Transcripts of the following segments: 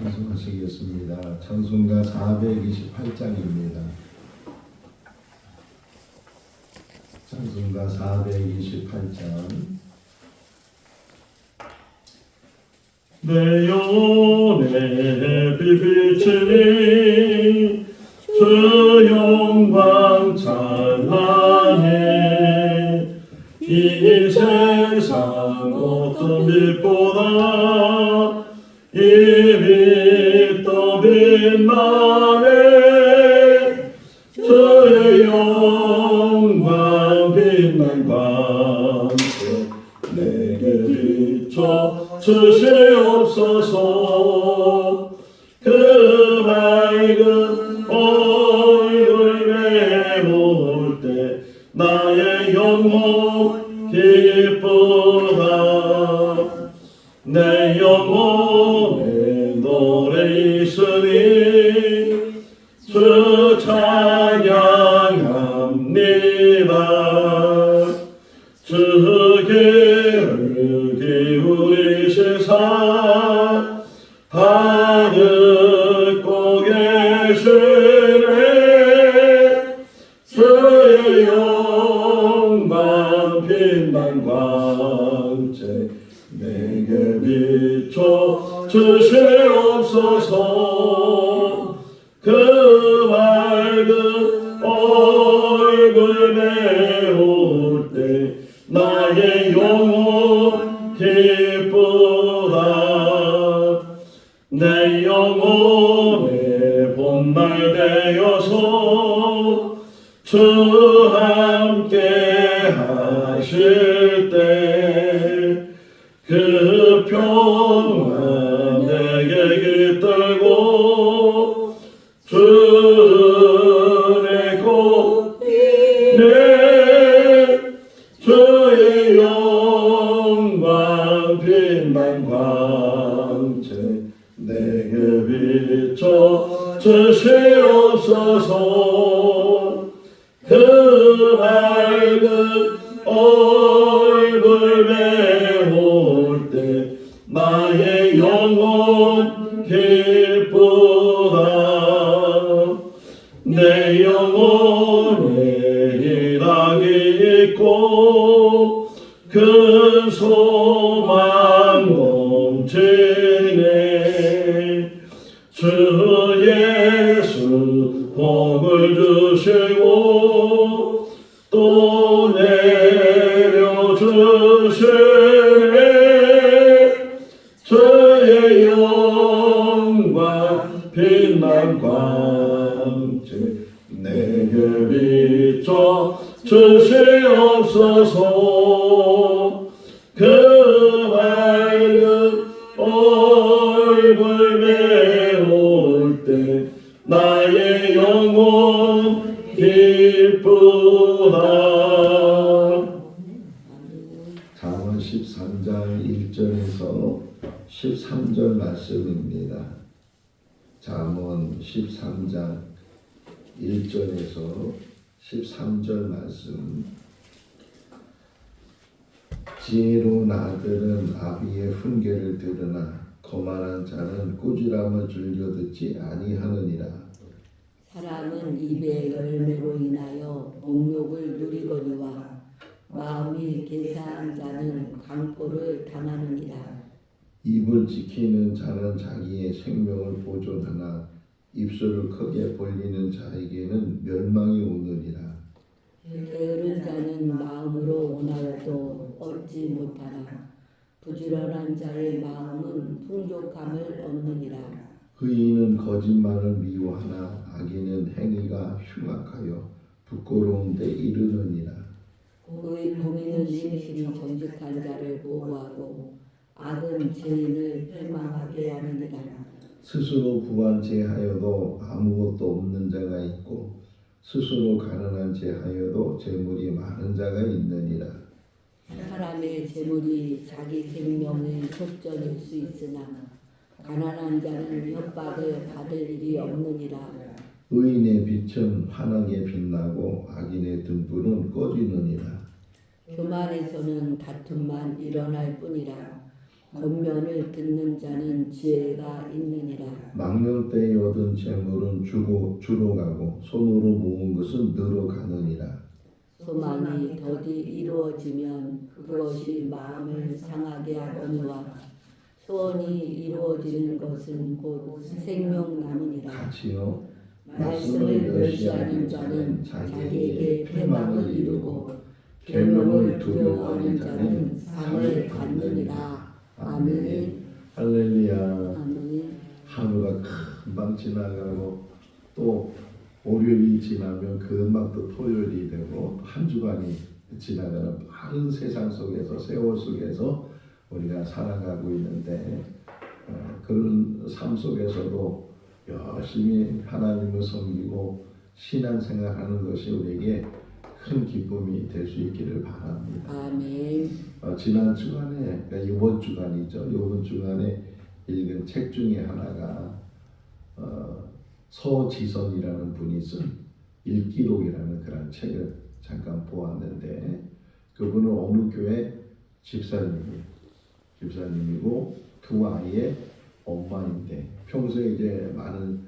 찬송하시겠습니다. 찬송가 428장입니다. 찬송가 428장. 내 영혼에 비비치니 주 영광 찬란해. 이 세상 어떤 빛보다 이 빛 더 빛나네. 주의 영광 빛난 광채 내게 비춰 주시옵소서. 그 밝은 얼굴 배울 때 나의 영혼 기쁘다. 내 영혼에 노래 있으니 주 찬양합니다. 주 귀를 기울이시사 다 듣고 계시네. 주의 영광 빛난 광채 내게 비춰 주시옵소서. 그 밝은 얼굴 배울 때 나의 영혼 기쁘다. 내 영혼의 봄날 되어서 주 함께 하실 때 그 평화 내게 깃들고 주의 꽃이네. 주의 영광 빛난 광채 내게 비춰 주시옵소서. 그 밝은 얼굴 배울 때 나의 영혼 기쁘다. 내 영혼에 희락이 있고 큰 소망 넘치네. 주 예수 복을 주시고 또 내려주시네. 주의 영광 빛난 광채 내게 비춰 주시옵소서. 그 밝은 얼굴 배울 때 나의 영혼 기쁘다. 잠언 13장 1절에서 13절 말씀입니다. 잠언 13장 1절에서 13절 말씀. 지혜로운 아들은 아비의 훈계를 들으나 거만한 자는 꾸지람을 즐겨 듣지 아니하느니라. 사람은 입의 열매로 인하여 목욕을 누리거니와 마음이 계산한 자는 강포를 당하느니라. 입을 지키는 자는 자기의 생명을 보존하나 입술을 크게 벌리는 자에게는 멸망이 오느니라. 게으른 자는 마음으로 원하여도 얻지 못하나 부지런한 자의 마음은 풍족함을 얻느니라. 의인은 거짓말을 미워하나 악인은 행위가 흉악하여 부끄러운 데 이르느니라. 공의는 심실히 정직한 자를 보호하고 악은 죄인을 패망하게 하느니라. 스스로 부한체하여도 아무것도 없는 자가 있고 스스로 가난한 체하여도 재물이 많은 자가 있느니라. 사람의 재물이 자기 생명의 속전일 수 있으나 가난한 자는 협박을 받을 일이 없느니라. 의인의 빛은 환하게 빛나고 악인의 등불은 꺼지느니라. 교만에서는 다툼만 일어날 뿐이라 권면을 듣는 자는 지혜가 있느니라. 망령 때에 얻은 재물은 주로 가고 손으로 모은 것은 늘어가느니라. 소망이 더디 이루어지면 그것이 마음을 상하게 하거니와 소원이 이루어지는 것은 곧 생명나무니라. 같이요. 말씀을 멸시하는 자는 자기에게 패망을 이루고 계명을 두려워하는 자는 상을 받느니라. 아멘. 할렐루야. 아멘. 하루가 금방 지나가고 또 월요일이 지나면 금방 또 토요일이 되고 한 주간이 지나가는 빠른 세상 속에서 세월 속에서 우리가 살아가고 있는데 그런 삶 속에서도 열심히 하나님을 섬기고 신앙생활하는 것이 우리에게 큰 기쁨이 될 수 있기를 바랍니다. 아멘. 지난 주간에 그러니까 이번 주간이죠. 이번 주간에 읽은 책 중에 하나가 서지선이라는 분이 쓴 일기록이라는 그런 책을 잠깐 보았는데 그분은 어느 교회 집사님이고 두 아이의 엄마인데 평소에 이제 많은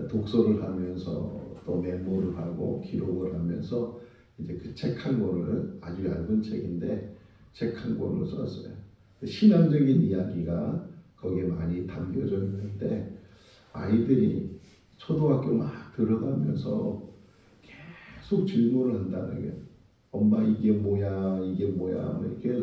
독서를 하면서 또 메모를 하고 기록을 하면서 이제 그 책 한 권을 아주 얇은 책인데 책 한 권을 썼어요. 신앙적인 이야기가 거기에 많이 담겨져 있는데 아이들이 초등학교 막 들어가면서 계속 질문을 한다는 게 엄마 이게 뭐야 이렇게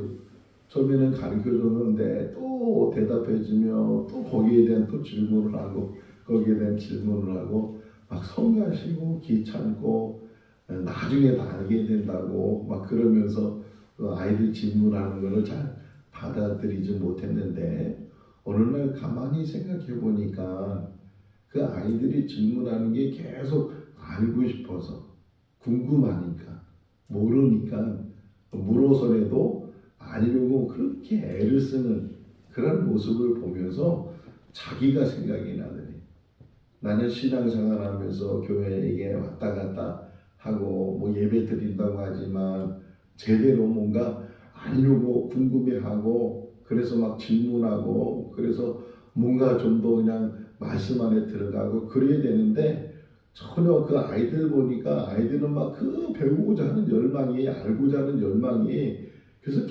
처음에는 가르쳐줬는데 또 대답해주며 또 거기에 대한 또 질문을 하고 거기에 대한 질문을 하고 막 성가시고 귀찮고 나중에 다 알게 된다고 막 그러면서 아이들 질문하는 거를 잘 받아들이지 못했는데 어느 날 가만히 생각해 보니까 그 아이들이 질문하는 게 계속 알고 싶어서 궁금하니까 모르니까 물어서라도 알려고 그렇게 애를 쓰는 그런 모습을 보면서 자기가 생각이 나더니 나는 신앙생활하면서 교회에 왔다 갔다 하고 뭐 예배 드린다고 하지만 제대로 뭔가 알려고 궁금해하고 그래서 막 질문하고 그래서 뭔가 좀 더 그냥 말씀 안에 들어가고 그래야 되는데 전혀 그 아이들 보니까 아이들은 막 그 배우고자 하는 열망이 알고자 하는 열망이 그래서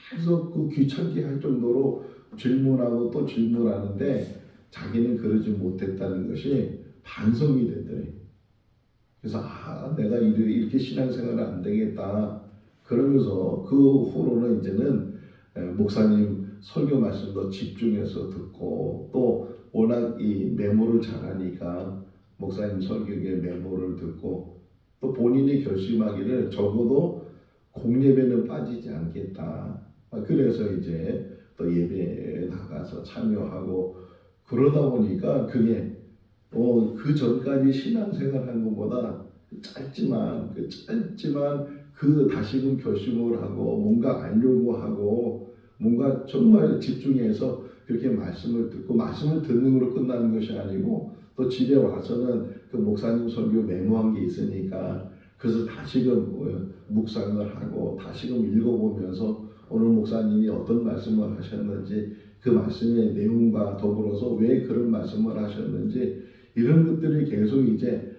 계속 그 귀찮게 할 정도로 질문하고 또 질문하는데 자기는 그러지 못했다는 것이 반성이 되더니 그래서 내가 이렇게 신앙생활은 안 되겠다 그러면서 그 후로는 이제는 목사님 설교 말씀도 집중해서 듣고 또 워낙 이 메모를 잘하니까 목사님 설교에 메모를 듣고 또 본인이 결심하기를 적어도 공예배는 빠지지 않겠다. 그래서 이제 또 예배에 나가서 참여하고 그러다 보니까 그게 그 전까지 신앙생활한 것보다 짧지만 그 다시금 결심을 하고 뭔가 알려고 하고 뭔가 정말 집중해서 그렇게 말씀을 듣고 말씀을 듣는 걸로 끝나는 것이 아니고 또 집에 와서는 그 목사님 설교 메모한 게 있으니까 그래서 다시금 묵상을 하고 다시금 읽어보면서 오늘 목사님이 어떤 말씀을 하셨는지 그 말씀의 내용과 더불어서 왜 그런 말씀을 하셨는지 이런 것들이 계속 이제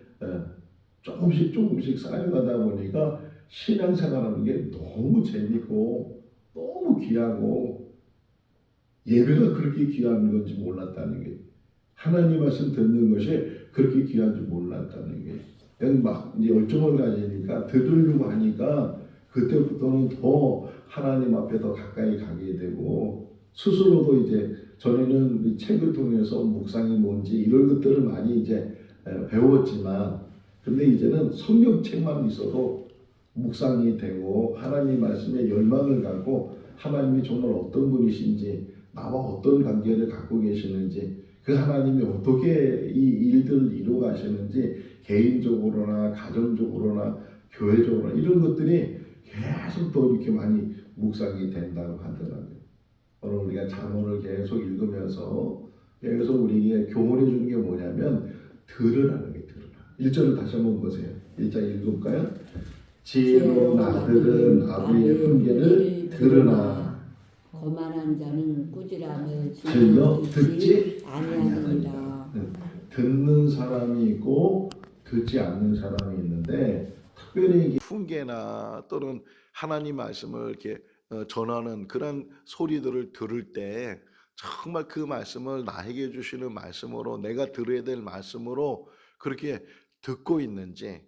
조금씩 쌓여가다 보니까 신앙생활하는 게 너무 재밌고 너무 귀하고 예배가 그렇게 귀한 건지 몰랐다는 게 하나님 말씀 듣는 것이 그렇게 귀한 줄 몰랐다는 게 그냥 막 이제 열정을 가지니까 들으려고 하니까 그때부터는 더 하나님 앞에 더 가까이 가게 되고 스스로도 이제 전에는 이 책을 통해서 묵상이 뭔지 이런 것들을 많이 이제 배웠지만 근데 이제는 성경책만 있어도 묵상이 되고 하나님 말씀에 열망을 갖고 하나님이 정말 어떤 분이신지 나와 어떤 관계를 갖고 계시는지 그 하나님이 어떻게 이 일들을 이루어 가시는지 개인적으로나 가정적으로나 교회적으로나 이런 것들이 계속 또 이렇게 많이 묵상이 된다고 하더라고요. 오늘 우리가 잠언을 계속 읽으면서 계속 우리에게 교훈해 주는 게 뭐냐면 들으라는 게 들으라. 1절을 다시 한번 보세요. 1절 읽을까요? 지혜로운 아들은 아버지의 훈계를 들으나 거만한 자는 꾸지람을 질러 듣지 듣지 아니하느니라. 듣는 사람이 있고 듣지 않는 사람이 있는데, 특별히 이게 훈계나 또는 하나님 말씀을 이렇게 전하는 그런 소리들을 들을 때 정말 그 말씀을 나에게 주시는 말씀으로, 내가 들어야 될 말씀으로 그렇게 듣고 있는지,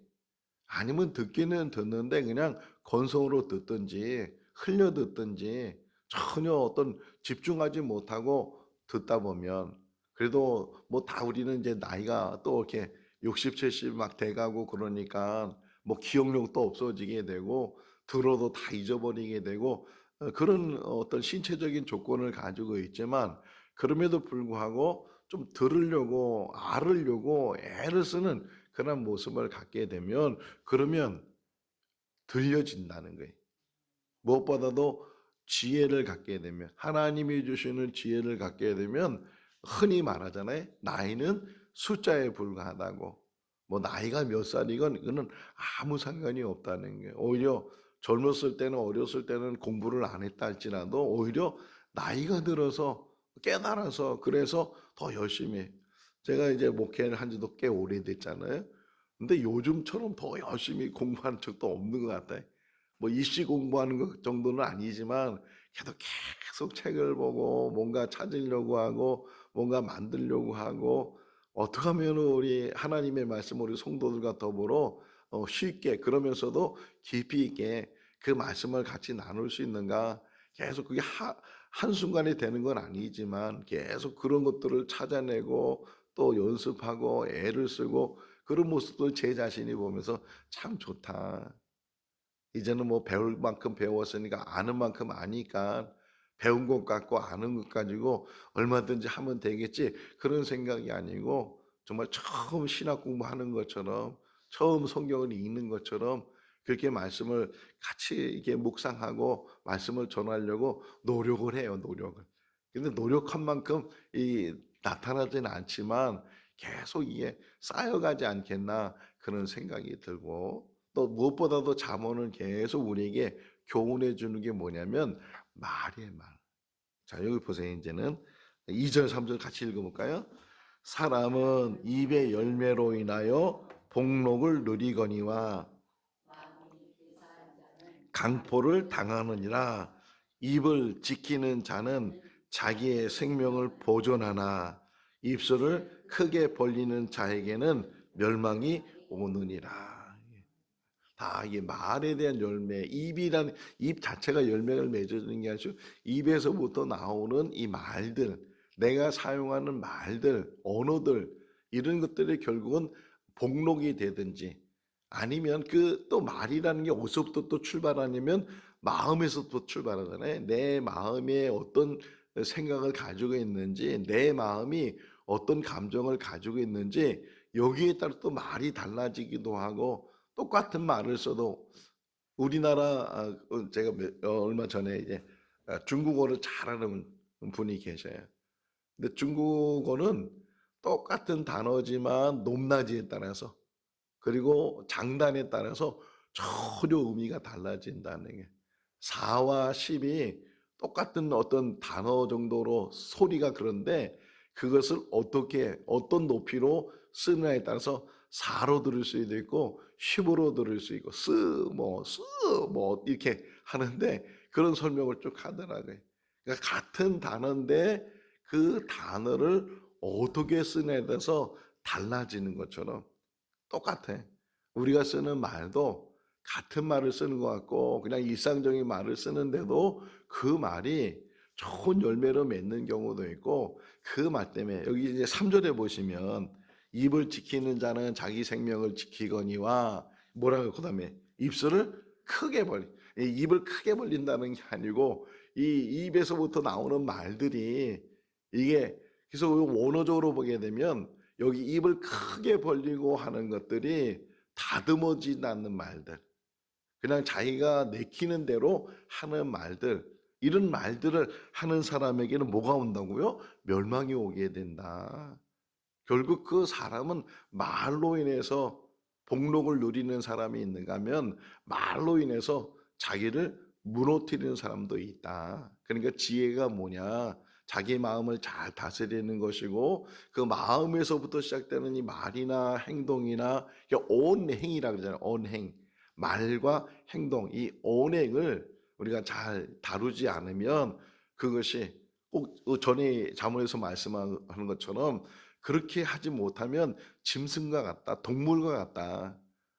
아니면 듣기는 듣는데 그냥 건성으로 듣든지 흘려 듣든지 전혀 어떤 집중하지 못하고 듣다 보면, 그래도 뭐 다 우리는 이제 나이가 또 이렇게 60, 70 막 돼가고 그러니까 뭐 기억력도 없어지게 되고 들어도 다 잊어버리게 되고 그런 어떤 신체적인 조건을 가지고 있지만, 그럼에도 불구하고 좀 들으려고 알으려고 애를 쓰는 그런 모습을 갖게 되면, 그러면 들려진다는 거예요. 무엇보다도 지혜를 갖게 되면, 하나님이 주시는 지혜를 갖게 되면, 흔히 말하잖아요. 나이는 숫자에 불과하다고. 뭐 나이가 몇 살이건 이거는 아무 상관이 없다는 게, 오히려 젊었을 때는, 어렸을 때는 공부를 안 했다 할지라도 오히려 나이가 들어서 깨달아서 그래서 더 열심히 해. 제가 이제 목회를 한 지도 꽤 오래됐잖아요. 근데 요즘처럼 더 열심히 공부한 적도 없는 것 같아요. 뭐 입시 공부하는 것 정도는 아니지만 그래도 계속 책을 보고 뭔가 찾으려고 하고 뭔가 만들려고 하고, 어떻게 하면 우리 하나님의 말씀 우리 성도들과 더불어 쉽게 그러면서도 깊이 있게 그 말씀을 같이 나눌 수 있는가, 계속 그게 한순간에 되는 건 아니지만 계속 그런 것들을 찾아내고 또 연습하고 애를 쓰고 그런 모습을 제 자신이 보면서 참 좋다. 이제는 뭐 배울 만큼 배웠으니까 아는 만큼 아니까 배운 것 갖고 아는 것 가지고 얼마든지 하면 되겠지, 그런 생각이 아니고 정말 처음 신학 공부하는 것처럼, 처음 성경을 읽는 것처럼 그렇게 말씀을 같이 이렇게 묵상하고 말씀을 전하려고 노력을 해요, 노력을. 근데 노력한 만큼 이 나타나지는 않지만 계속 이게 쌓여가지 않겠나 그런 생각이 들고, 또 무엇보다도 잠언은 계속 우리에게 교훈해 주는 게 뭐냐면 말이에요, 말. 자, 여기 보세요. 이제는 2절, 3절 같이 읽어볼까요? 사람은 입의 열매로 인하여 복록을 누리거니와 강포를 당하느니라. 입을 지키는 자는 자기의 생명을 보존하나 입술을 크게 벌리는 자에게는 멸망이 오느니라. 다 이게 말에 대한 열매, 입이란 입 자체가 열매를 맺어주는 게 아니고 입에서부터 나오는 이 말들, 내가 사용하는 말들, 언어들, 이런 것들이 결국은 복록이 되든지, 아니면 그 또 말이라는 게 어디서부터 또 출발하냐면 마음에서부터 출발하잖아요. 내 마음에 어떤 생각을 가지고 있는지, 내 마음이 어떤 감정을 가지고 있는지, 여기에 따라 또 말이 달라지기도 하고, 똑같은 말을 써도 우리나라 제가 얼마 전에 이제 중국어를 잘하는 분이 계셔요. 근데 중국어는 똑같은 단어지만 높낮이에 따라서, 그리고 장단에 따라서 전혀 의미가 달라진다는 게, 4와 10이 똑같은 어떤 단어 정도로 소리가 그런데 그것을 어떻게 어떤 높이로 쓰느냐에 따라서 4로 들을 수도 있고 10으로 들을 수 있고 쓰뭐 이렇게 하는데, 그런 설명을 쭉 하더라고요. 그러니까 같은 단어인데 그 단어를 어떻게 쓰느냐에 따라서 달라지는 것처럼 똑같아. 우리가 쓰는 말도 같은 말을 쓰는 것 같고 그냥 일상적인 말을 쓰는데도 그 말이 좋은 열매로 맺는 경우도 있고, 그 말 때문에 여기 이제 3절에 보시면 입을 지키는 자는 자기 생명을 지키거니와 뭐라고, 그다음에 입술을 크게 벌리, 이 입을 크게 벌린다는 게 아니고 이 입에서부터 나오는 말들이, 이게 그래서 원어적으로 보게 되면 여기 입을 크게 벌리고 하는 것들이 다듬어지지 않는 말들, 그냥 자기가 내키는 대로 하는 말들, 이런 말들을 하는 사람에게는 뭐가 온다고요? 멸망이 오게 된다. 결국 그 사람은 말로 인해서 복록을 누리는 사람이 있는가 하면 말로 인해서 자기를 무너뜨리는 사람도 있다. 그러니까 지혜가 뭐냐? 자기 마음을 잘 다스리는 것이고 그 마음에서부터 시작되는 이 말이나 행동이나 언행이라 그러잖아요. 언행. 말과 행동, 이 언행을 우리가 잘 다루지 않으면 그것이 꼭 전에 자문에서 말씀하는 것처럼 그렇게 하지 못하면 짐승과 같다, 동물과 같다.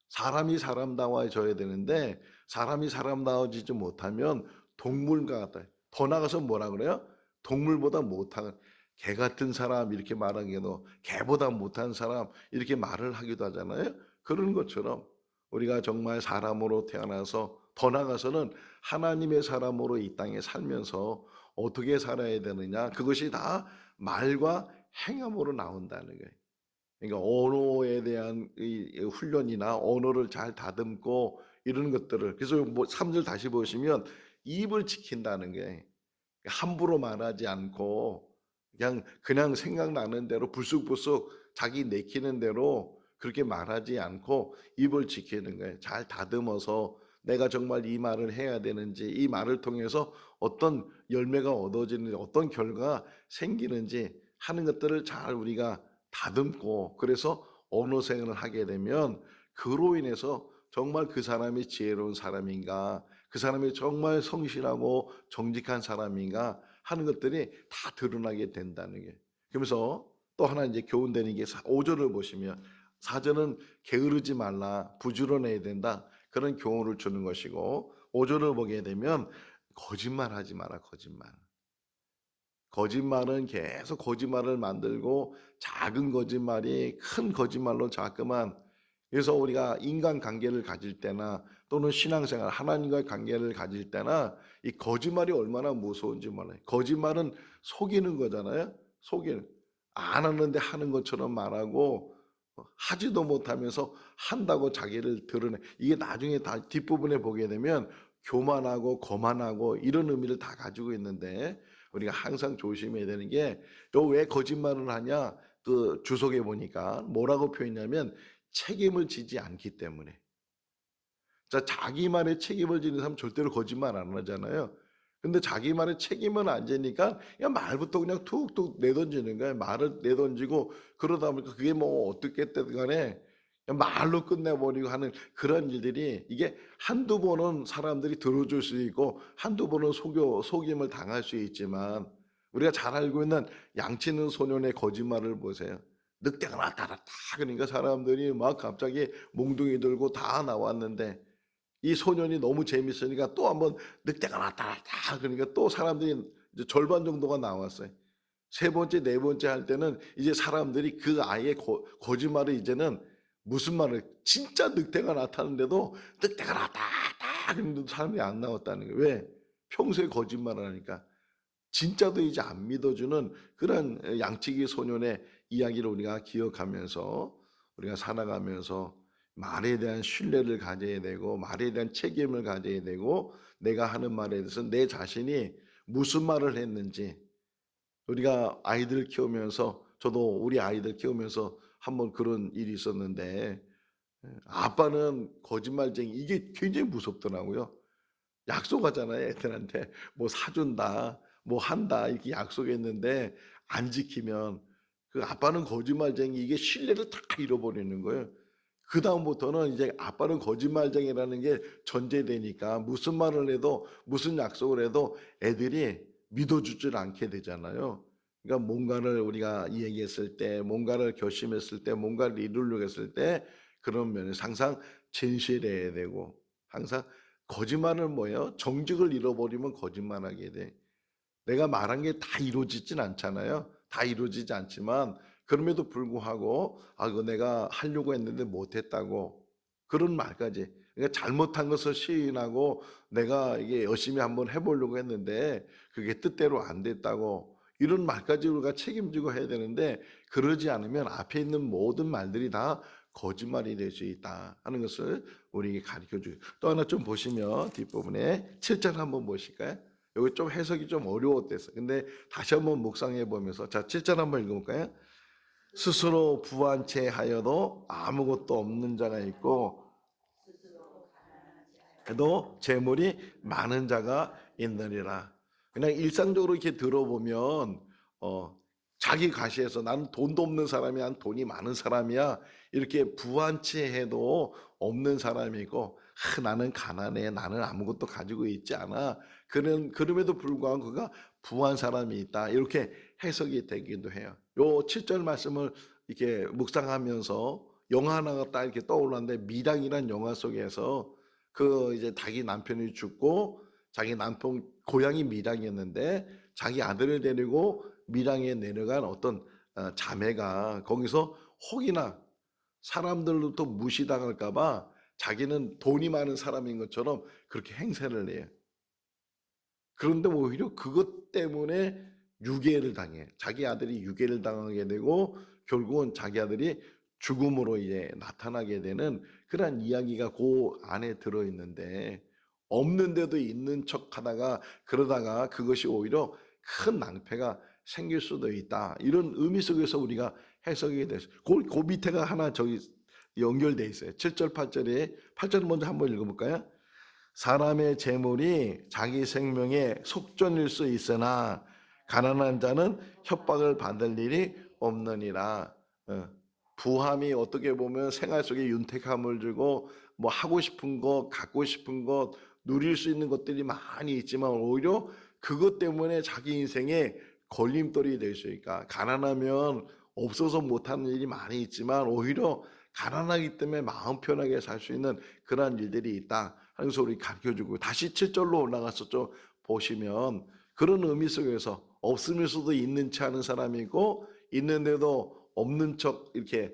사람이 사람다워져야 되는데 사람이 사람다워지지 못하면 동물과 같다. 더 나가서 뭐라 그래요? 동물보다 못한 개 같은 사람 이렇게 말하기도 개보다 못한 사람 이렇게 말을 하기도 하잖아요. 그런 것처럼 우리가 정말 사람으로 태어나서 더 나가서는 하나님의 사람으로 이 땅에 살면서 어떻게 살아야 되느냐 그것이 다 말과 행함으로 나온다는 거예요. 그러니까 언어에 대한 이 훈련이나 언어를 잘 다듬고 이런 것들을 그래서 뭐 3절 다시 보시면 입을 지킨다는 게 함부로 말하지 않고 그냥 생각나는 대로 불쑥불쑥 자기 내키는 대로 그렇게 말하지 않고 입을 지키는 거예요. 잘 다듬어서 내가 정말 이 말을 해야 되는지 이 말을 통해서 어떤 열매가 얻어지는지 어떤 결과가 생기는지 하는 것들을 잘 우리가 다듬고 그래서 언어 생활을 하게 되면 그로 인해서 정말 그 사람이 지혜로운 사람인가 그 사람이 정말 성실하고 정직한 사람인가 하는 것들이 다 드러나게 된다는 게 그러면서 또 하나 이제 교훈되는 게 5절을 보시면 4절은 게으르지 말라 부지런해야 된다 그런 교훈을 주는 것이고 5절을 보게 되면 거짓말하지 마라 거짓말 거짓말은 계속 거짓말을 만들고 작은 거짓말이 큰 거짓말로 자꾸만 그래서 우리가 인간관계를 가질 때나 또는 신앙생활 하나님과의 관계를 가질 때나 이 거짓말이 얼마나 무서운지 몰라요. 거짓말은 속이는 거잖아요. 속이는 안 하는데 하는 것처럼 말하고 하지도 못하면서 한다고 자기를 드러내 이게 나중에 다 뒷부분에 보게 되면 교만하고 거만하고 이런 의미를 다 가지고 있는데 우리가 항상 조심해야 되는 게 너 왜 거짓말을 하냐 그 주석에 보니까 뭐라고 표현하냐면 책임을 지지 않기 때문에 자 자기 말에 책임을 지는 사람 절대로 거짓말 안 하잖아요. 근데 자기 말에 책임은 안 지니까 그냥 말부터 그냥 툭툭 내던지는 거예요. 말을 내던지고 그러다 보니까 그게 뭐 어떻게 됐든 간에 그냥 말로 끝내버리고 하는 그런 일들이 이게 한두 번은 사람들이 들어줄 수 있고 한두 번은 속임을 당할 수 있지만 우리가 잘 알고 있는 양치는 소년의 거짓말을 보세요. 늑대가 나타났다. 그러니까 사람들이 막 갑자기 몽둥이 들고 다 나왔는데 이 소년이 너무 재밌으니까 또 한번 늑대가 나타났다. 그러니까 또 사람들이 이제 절반 정도가 나왔어요. 세 번째, 네 번째 할 때는 이제 사람들이 그 아이의 거짓말을 이제는 무슨 말을 진짜 늑대가 나타났는데도 늑대가 나타났다. 그런데도 사람이 안 나왔다는 거예요. 왜? 평소에 거짓말을 하니까. 진짜도 이제 안 믿어주는 그런 양치기 소년의 이야기를 우리가 기억하면서 우리가 살아가면서 말에 대한 신뢰를 가져야 되고 말에 대한 책임을 가져야 되고 내가 하는 말에 대해서 내 자신이 무슨 말을 했는지 우리가 아이들 키우면서 저도 우리 아이들 키우면서 한번 그런 일이 있었는데 아빠는 거짓말쟁이 이게 굉장히 무섭더라고요. 약속하잖아요. 애들한테 뭐 사준다 뭐 한다 이렇게 약속했는데 안 지키면 그 아빠는 거짓말쟁이 이게 신뢰를 다 잃어버리는 거예요. 그 다음부터는 이제 아빠는 거짓말쟁이라는 게 전제되니까 무슨 말을 해도 무슨 약속을 해도 애들이 믿어주질 않게 되잖아요. 그러니까 뭔가를 우리가 얘기했을 때 뭔가를 결심했을 때 뭔가를 이루려고 했을 때 그런 면에서 항상 진실해야 되고 항상 거짓말은 뭐예요? 정직을 잃어버리면 거짓말하게 돼. 내가 말한 게 다 이루어지진 않잖아요. 다 이루어지지 않지만 그럼에도 불구하고 이거 내가 하려고 했는데 못했다고 그런 말까지 그러니까 잘못한 것을 시인하고 내가 이게 열심히 한번 해보려고 했는데 그게 뜻대로 안 됐다고 이런 말까지 우리가 책임지고 해야 되는데 그러지 않으면 앞에 있는 모든 말들이 다 거짓말이 될 수 있다 하는 것을 우리에게 가르쳐줘요. 또 하나 좀 보시면 뒷부분에 7절 한번 보실까요? 여기 좀 해석이 좀 어려웠댔어요. 근데 다시 한번 묵상해 보면서 자 7절 한번 읽어볼까요? 스스로 부한 채 하여도 아무것도 없는 자가 있고 도 재물이 많은 자가 있느니라. 그냥 일상적으로 이렇게 들어보면 자기 가시에서 나는 돈도 없는 사람이야, 난 돈이 많은 사람이야, 이렇게 부한치해도 없는 사람이고, 나는 가난해, 나는 아무것도 가지고 있지 않아, 그럼에도 불구하고 그가 부한 사람이 있다, 이렇게 해석이 되기도 해요. 요 7절 말씀을 이렇게 묵상하면서 영화 하나가 딱 이렇게 떠올랐는데, 미량이란 영화 속에서 그 이제 자기 남편이 죽고 자기 남편 고향이 밀양이었는데 자기 아들을 데리고 밀양에 내려간 어떤 자매가 거기서 혹이나 사람들로부터 무시당할까봐 자기는 돈이 많은 사람인 것처럼 그렇게 행세를 해요. 그런데 오히려 그것 때문에 유괴를 당해. 자기 아들이 유괴를 당하게 되고 결국은 자기 아들이 죽음으로 이제 나타나게 되는 그런 이야기가 그 안에 들어 있는데, 없는데도 있는 척 하다가 그러다가 그것이 오히려 큰 낭패가 생길 수도 있다, 이런 의미 속에서 우리가 해석이 됐어요. 그 밑에가 하나 저기 연결돼 있어요. 7절 8절에 8절 먼저 한번 읽어볼까요? 사람의 재물이 자기 생명의 속전일 수 있으나 가난한 자는 협박을 받을 일이 없느니라. 부함이 어떻게 보면 생활 속에 윤택함을 주고 뭐 하고 싶은 것, 갖고 싶은 것, 누릴 수 있는 것들이 많이 있지만 오히려 그것 때문에 자기 인생에 걸림돌이 될 수 있으니까, 가난하면 없어서 못하는 일이 많이 있지만 오히려 가난하기 때문에 마음 편하게 살 수 있는 그러한 일들이 있다 하는 것을 우리 가르쳐주고, 다시 7절로 올라가서 좀 보시면 그런 의미 속에서 없으면서도 있는 체 하는 사람이 있고 있는데도 없는 척 이렇게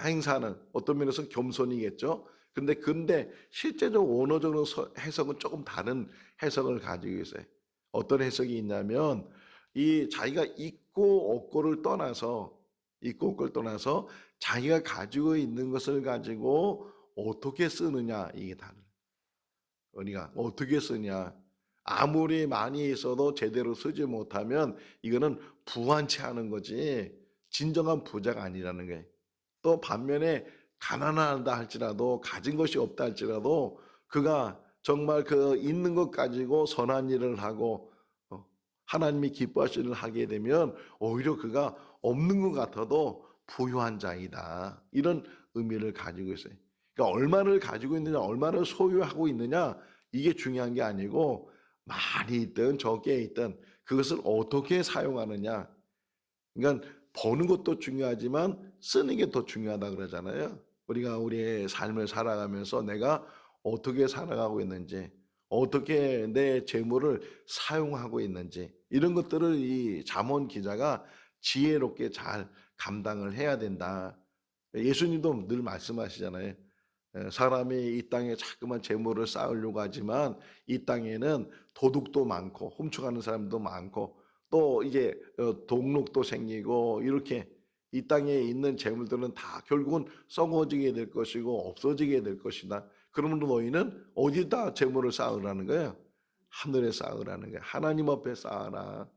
행사하는, 어떤 면에서 겸손이겠죠. 근데 실제적 언어적으로 해석은 조금 다른 해석을 가지고 있어요. 어떤 해석이 있냐면 이 자기가 있고 없고를 떠나서 자기가 가지고 있는 것을 가지고 어떻게 쓰느냐, 이게 다른. 우리가 어떻게 쓰냐. 아무리 많이 있어도 제대로 쓰지 못하면 이거는 부한치 하는 거지 진정한 부자가 아니라는 거예요. 또 반면에 가난하다 할지라도, 가진 것이 없다 할지라도 그가 정말 그 있는 것 가지고 선한 일을 하고 하나님이 기뻐하시는 일을 하게 되면 오히려 그가 없는 것 같아도 부유한 자이다, 이런 의미를 가지고 있어요. 그러니까 얼마를 가지고 있느냐, 얼마를 소유하고 있느냐, 이게 중요한 게 아니고 많이 있든 적게 있든 그것을 어떻게 사용하느냐. 그러니까 버는 것도 중요하지만 쓰는 게 더 중요하다 그러잖아요. 우리가 우리의 삶을 살아가면서 내가 어떻게 살아가고 있는지, 어떻게 내 재물을 사용하고 있는지, 이런 것들을 이 잠언 기자가 지혜롭게 잘 감당을 해야 된다. 예수님도 늘 말씀하시잖아요. 사람이 이 땅에 자꾸만 재물을 쌓으려고 하지만 이 땅에는 도둑도 많고 훔쳐가는 사람도 많고 또 이제 동록도 생기고, 이렇게 이 땅에 있는 재물들은 다 결국은 썩어지게 될 것이고 없어지게 될 것이다. 그러면 너희는 어디다 재물을 쌓으라는 거야? 하늘에 쌓으라는 거야. 하나님 앞에 쌓아라.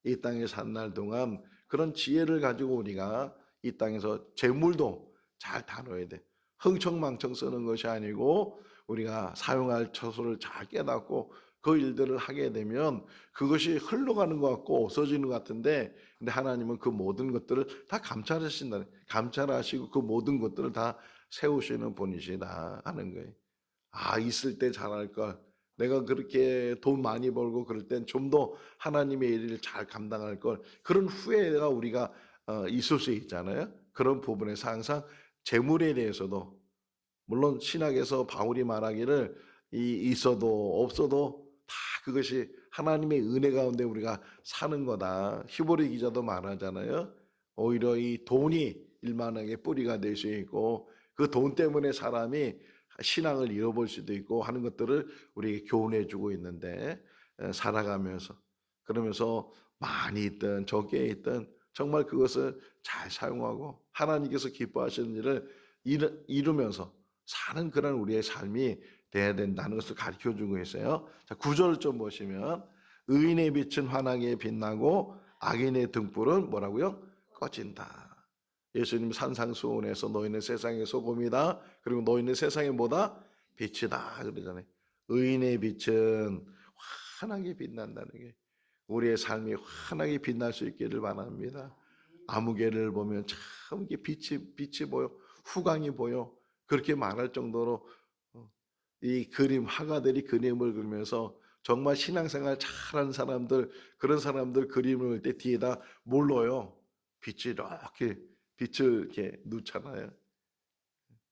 이 땅에 산 날 동안 그런 지혜를 가지고 우리가 이 땅에서 재물도 잘 다뤄야 돼. 흥청망청 쓰는 것이 아니고 우리가 사용할 처소를 잘 깨닫고 그 일들을 하게 되면 그것이 흘러가는 것 같고 없어지는 것 같은데, 근데 하나님은 그 모든 것들을 다 감찰하신다. 감찰하시고 그 모든 것들을 다 세우시는 분이시다 하는 거예요. 아, 있을 때 잘할 걸. 내가 그렇게 돈 많이 벌고 그럴 땐 좀 더 하나님의 일을 잘 감당할 걸. 그런 후회가 우리가 있을 수 있잖아요. 그런 부분에서 항상 재물에 대해서도, 물론 신학에서 바울이 말하기를 있어도 없어도 다 그것이 하나님의 은혜 가운데 우리가 사는 거다. 히브리 기자도 말하잖아요. 오히려 이 돈이 일만하게 뿌리가 될 수 있고 그 돈 때문에 사람이 신앙을 잃어볼 수도 있고 하는 것들을 우리에게 교훈해 주고 있는데, 살아가면서 그러면서 많이 있든 적게 있든 정말 그것을 잘 사용하고 하나님께서 기뻐하시는 일을 이루면서 사는 그런 우리의 삶이 돼야 된다는 것을 가르쳐 주고 있어요. 자, 9절 좀 보시면 의인의 빛은 환하게 빛나고 악인의 등불은 뭐라고요? 꺼진다. 예수님 산상수훈에서 너희는 세상의 소금이다. 그리고 너희는 세상의 뭐다? 빛이다 그러잖아요. 의인의 빛은 환하게 빛난다는 게 우리의 삶이 환하게 빛날 수 있기를 바랍니다. 아무개를 보면 참 이게 빛이 보여, 후광이 보여 그렇게 말할 정도로 이 그림 화가들이 그림을 그리면서 정말 신앙생활 잘하는 사람들 그런 사람들 그림을 볼 때 뒤에다 뭘로요? 빛이 이렇게 빛을 이렇게 놓잖아요.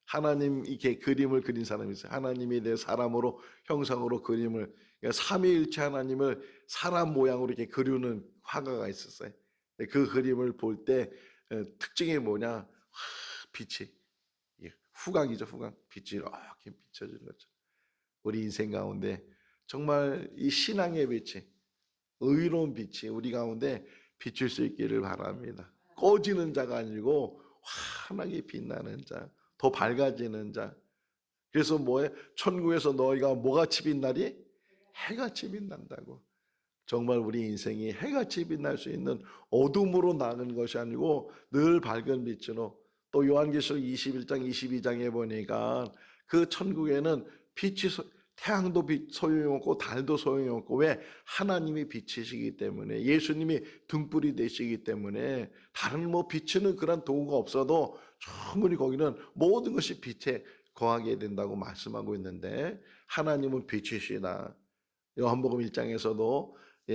하나님 이렇게 그림을 그린 사람이 있어요. 하나님이 내 사람으로 형상으로 그림을 그러니까 삼위일체 하나님을 사람 모양으로 이렇게 그리는 화가가 있었어요. 그 그림을 볼 때 특징이 뭐냐? 빛이 후광이죠, 후광. 빛이 이렇게 비춰지는 거죠. 우리 인생 가운데 정말 이 신앙의 빛이 의로운 빛이 우리 가운데 비칠 수 있기를 바랍니다. 꺼지는 자가 아니고 환하게 빛나는 자, 더 밝아지는 자. 그래서 뭐에 천국에서 너희가 뭐같이 빛나리? 해같이 빛난다고. 정말 우리 인생이 해같이 빛날 수 있는 어둠으로 나는 것이 아니고 늘 밝은 빛으로 또 요한계시록 21장 22장에 보니까 그 천국에는 빛이 태양도 소용없고 달도 소용없고 왜? 하나님이 빛이시기 때문에 예수님이 등불이 되시기 때문에 다른 뭐 비추는 그런 도구가 없어도 충분히 거기는 모든 것이 빛에 거하게 된다고 말씀하고 있는데 하나님은 빛이시다. 요한복음 1장에서도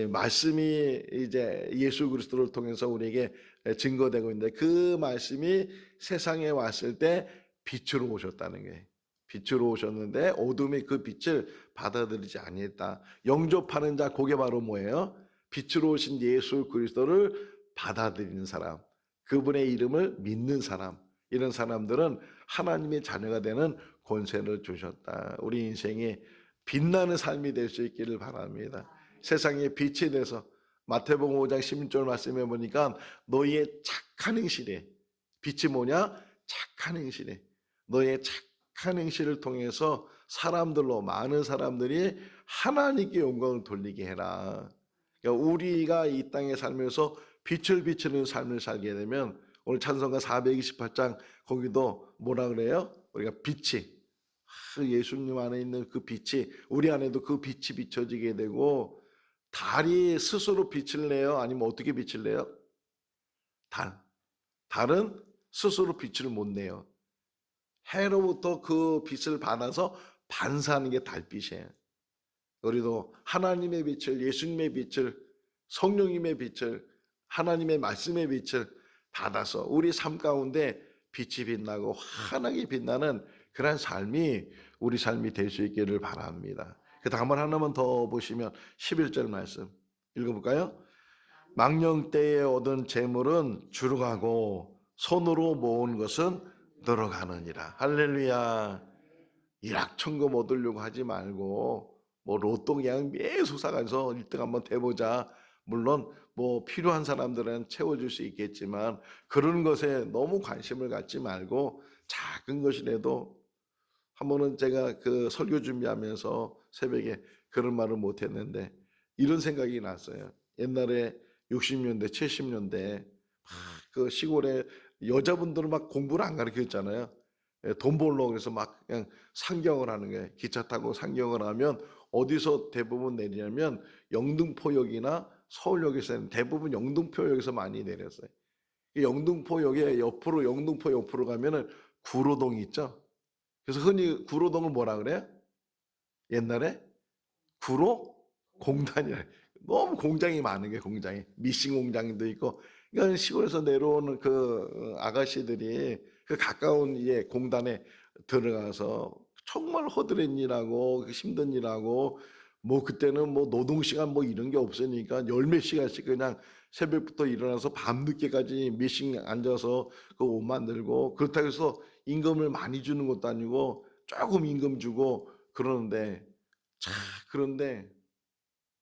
말씀이 이제 예수 그리스도를 통해서 우리에게 증거되고 있는데 그 말씀이 세상에 왔을 때 빛으로 오셨다는 거예요. 빛으로 오셨는데 어둠이 그 빛을 받아들이지 아니했다. 영접하는 자 그게 바로 뭐예요? 빛으로 오신 예수 그리스도를 받아들이는 사람, 그분의 이름을 믿는 사람, 이런 사람들은 하나님의 자녀가 되는 권세를 주셨다. 우리 인생이 빛나는 삶이 될 수 있기를 바랍니다. 세상에 빛이 돼서 마태복음 5장 16절 말씀해 보니까 너희의 착한 행실에 빛이 뭐냐? 착한 행실에 너의 착한 행실을 통해서 사람들로 많은 사람들이 하나님께 영광을 돌리게 해라. 그러니까 우리가 이 땅에 살면서 빛을 비추는 삶을 살게 되면 오늘 찬송가 428장 거기도 뭐라 그래요? 우리가 빛이 예수님 안에 있는 그 빛이 우리 안에도 그 빛이 비춰지게 되고 달이 스스로 빛을 내요? 아니면 어떻게 빛을 내요? 달은 스스로 빛을 못 내요. 해로부터 그 빛을 받아서 반사하는 게 달빛이에요. 우리도 하나님의 빛을 예수님의 빛을 성령님의 빛을 하나님의 말씀의 빛을 받아서 우리 삶 가운데 빛이 빛나고 환하게 빛나는 그런 삶이 우리 삶이 될 수 있기를 바랍니다. 그 다음 하나만 더 보시면 11절 말씀 읽어볼까요? 망령 때에 얻은 재물은 줄어가고 손으로 모은 것은 늘어가느니라. 할렐루야. 일확천금 얻으려고 하지 말고 뭐 로또 그냥 매수 사가서 1등 한번 돼보자. 물론 뭐 필요한 사람들은 채워줄 수 있겠지만 그런 것에 너무 관심을 갖지 말고 작은 것이라도 한 번은 제가 그 설교 준비하면서 새벽에 그런 말을 못했는데 이런 생각이 났어요. 옛날에 60년대 70년대 그 시골에 여자분들은 막 공부를 안 가르쳤잖아요. 돈 벌려고 그래서 막 그냥 상경을 하는 거예요. 기차 타고 상경을 하면 어디서 대부분 내리냐면 영등포역이나 서울역에서는 대부분 영등포역에서 많이 내렸어요. 영등포역에 옆으로 영등포 옆으로 가면은 구로동이 있죠. 그래서 흔히 구로동을 뭐라 그래요? 옛날에 구로 공단이라. 너무 공장이 많은 게 공장이 미싱 공장도 있고 그러니까 시골에서 내려오는 그 아가씨들이 그 가까운 공단에 들어가서 정말 허드렛 일하고 힘든 일하고 뭐 그때는 뭐 노동 시간 뭐 이런 게 없으니까 열 몇 시간씩 그냥 새벽부터 일어나서 밤 늦게까지 미싱 앉아서 그 옷 만들고 그렇다고 해서 임금을 많이 주는 것도 아니고 조금 임금 주고 그러는데 그런데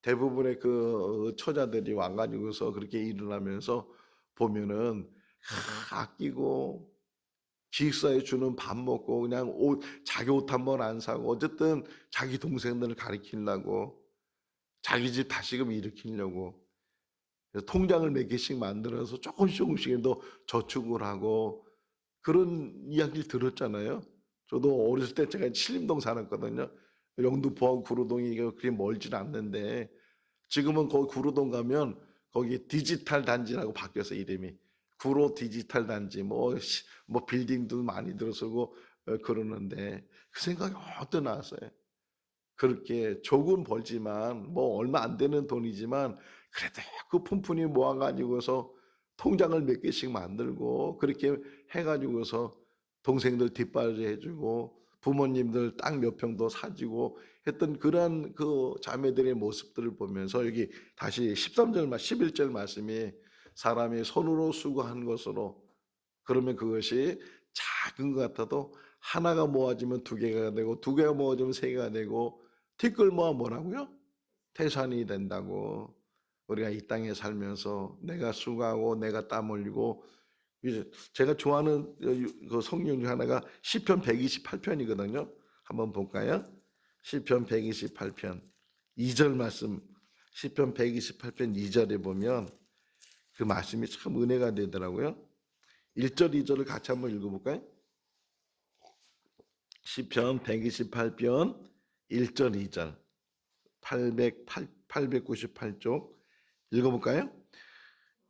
대부분의 그 처자들이 와가지고서 그렇게 일을 하면서 보면은 아끼고 기숙사에 주는 밥 먹고 그냥 자기 옷 한 번 안 사고 어쨌든 자기 동생들을 가리키려고 자기 집 다시금 일으키려고 그래서 통장을 몇 개씩 만들어서 조금씩 더 저축을 하고 그런 이야기를 들었잖아요. 저도 어렸을 때 제가 신림동 살았거든요. 영등포하고 구로동이 그렇게 멀진 않는데 지금은 거기 구로동 가면 거기 디지털 단지라고 바뀌어서 이름이 구로 디지털 단지 뭐 빌딩도 많이 들어서고 그러는데 그 생각이 어떤 나왔어요. 그렇게 조금 벌지만 뭐 얼마 안 되는 돈이지만 그래도 그 푼푼히 모아가지고서 통장을 몇 개씩 만들고 그렇게 해가지고서 동생들 뒷바라지 해주고 부모님들 땅 몇 평도 사주고 했던 그러한 그 자매들의 모습들을 보면서 여기 다시 13절 11절 말씀이 사람이 손으로 수고한 것으로 그러면 그것이 작은 것 같아도 하나가 모아지면 두 개가 되고 두 개가 모아지면 세 개가 되고 티끌 모아 뭐라고요? 태산이 된다고. 우리가 이 땅에 살면서 내가 수고하고 내가 땀 흘리고 이제 제가 좋아하는 그 성경 중 하나가 시편 128편이거든요. 한번 볼까요? 시편 128편 2절 말씀 시편 128편 2절에 보면 그 말씀이 참 은혜가 되더라고요. 1절 2절을 같이 한번 읽어볼까요? 시편 128편 1절 2절 898쪽 읽어볼까요?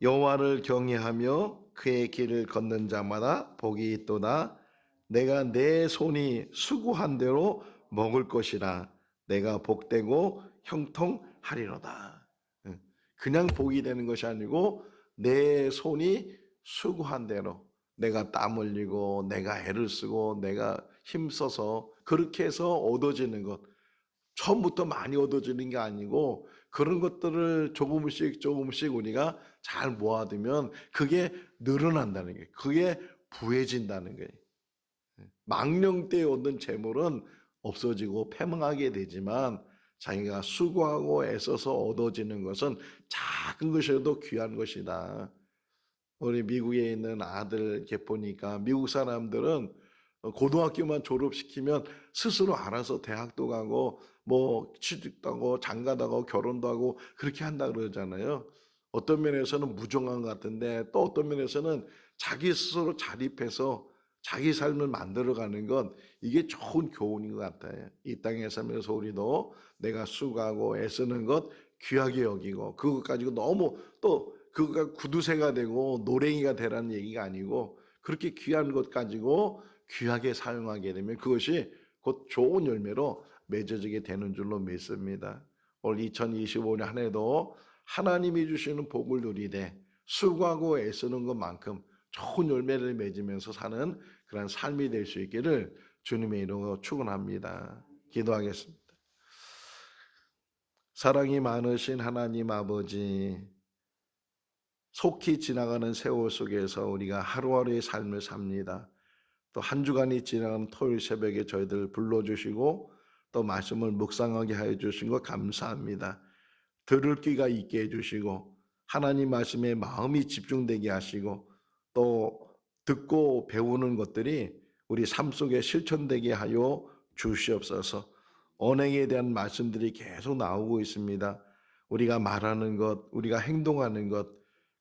여호와를 경외하며 그의 길을 걷는 자마다 복이 있도다. 내가 내 손이 수고한 대로 먹을 것이라. 내가 복되고 형통하리로다. 그냥 복이 되는 것이 아니고 내 손이 수고한 대로 내가 땀 흘리고 내가 애를 쓰고 내가 힘써서 그렇게 해서 얻어지는 것. 처음부터 많이 얻어지는 게 아니고 그런 것들을 조금씩 우리가 잘 모아두면 그게 늘어난다는 거예요. 그게 부해진다는 거예요. 망령 때 얻는 재물은 없어지고 패망하게 되지만 자기가 수고하고 애써서 얻어지는 것은 작은 것이라도 귀한 것이다. 우리 미국에 있는 아들 이렇게 보니까 미국 사람들은 고등학교만 졸업시키면 스스로 알아서 대학도 가고 뭐 취직도 하고 장가도 하고 결혼도 하고 그렇게 한다 그러잖아요. 어떤 면에서는 무정한 것 같은데 또 어떤 면에서는 자기 스스로 자립해서 자기 삶을 만들어가는 건 이게 좋은 교훈인 것 같아요. 이 땅에 살면서 우리도 내가 수고하고 애쓰는 것 귀하게 여기고 그것 가지고 너무 또 그거가 구두쇠가 되고 노랭이가 되라는 얘기가 아니고 그렇게 귀한 것 가지고 귀하게 사용하게 되면 그것이 곧 좋은 열매로 맺어지게 되는 줄로 믿습니다. 올 2025년 한 해도 하나님이 주시는 복을 누리되 수고하고 애쓰는 것만큼 좋은 열매를 맺으면서 사는 그런 삶이 될 수 있기를 주님의 이름으로 축원합니다. 기도하겠습니다. 사랑이 많으신 하나님 아버지, 속히 지나가는 세월 속에서 우리가 하루하루의 삶을 삽니다. 또 한 주간이 지나가는 토요일 새벽에 저희들을 불러주시고 또 말씀을 묵상하게 하여 주신 것 감사합니다. 들을 귀가 있게 해주시고 하나님 말씀에 마음이 집중되게 하시고 또 듣고 배우는 것들이 우리 삶 속에 실천되게 하여 주시옵소서. 언행에 대한 말씀들이 계속 나오고 있습니다. 우리가 말하는 것, 우리가 행동하는 것,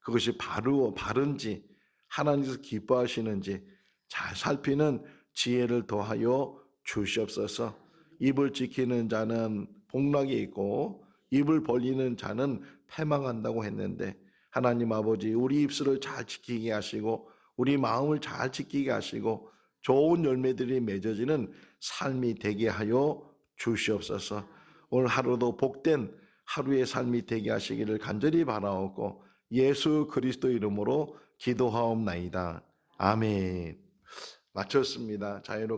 그것이 바른지 하나님께서 기뻐하시는지 잘 살피는 지혜를 더하여 주시옵소서. 입을 지키는 자는 복락이 있고 입을 벌리는 자는 패망한다고 했는데 하나님 아버지 우리 입술을 잘 지키게 하시고 우리 마음을 잘 지키게 하시고 좋은 열매들이 맺어지는 삶이 되게 하여 주시옵소서. 오늘 하루도 복된 하루의 삶이 되게 하시기를 간절히 바라옵고 예수 그리스도 이름으로 기도하옵나이다. 아멘. 마쳤습니다. 자유롭게